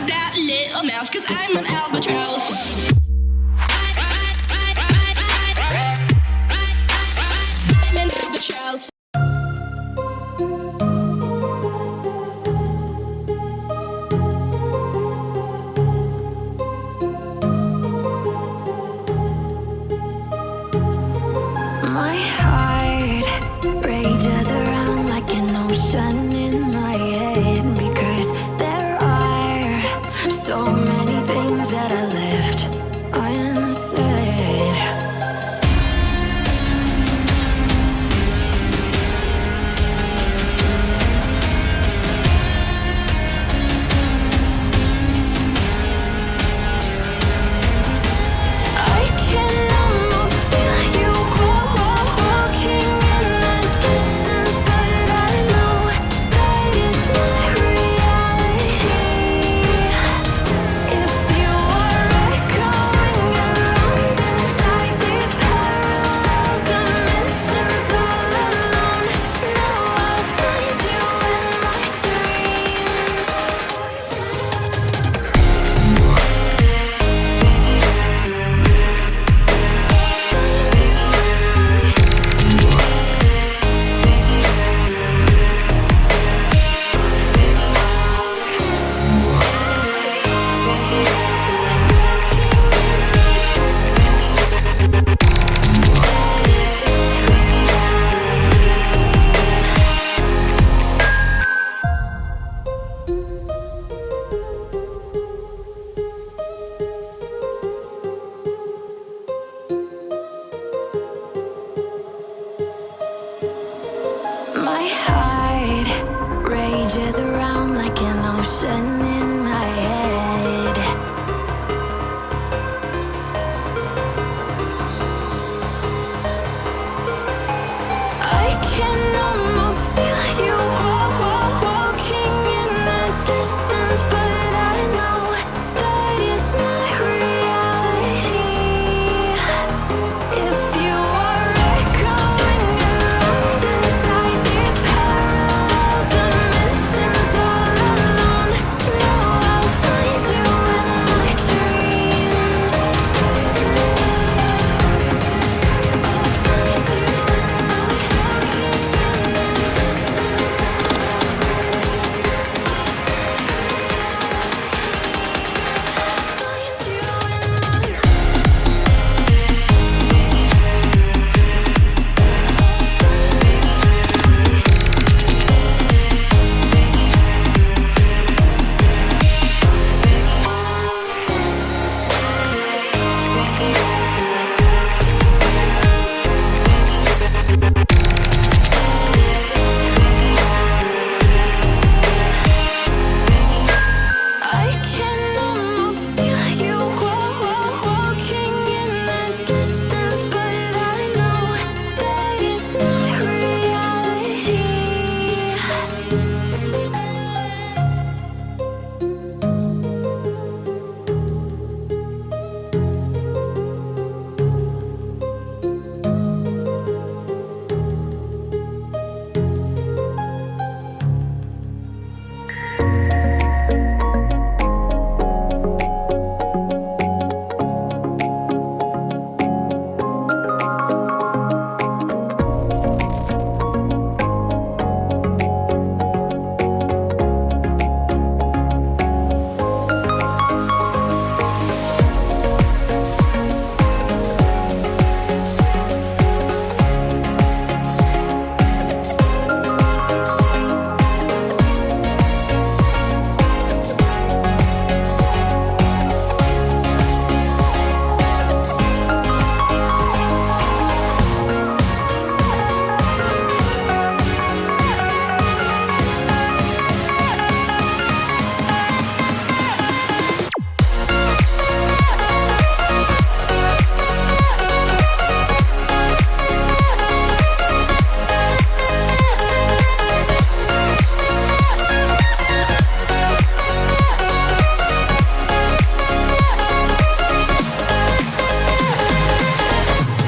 that little mouse, 'cause I'm an albatross. I'm an albatross. My heart rages around like an ocean in my head, because there are so many things that I left unsaid. I can almost feel you walking in the distance, but I know that it's not reality. If you are echoing around inside these parallel dimensions all alone, now I'll find you in my dreams. My heart rages around like an ocean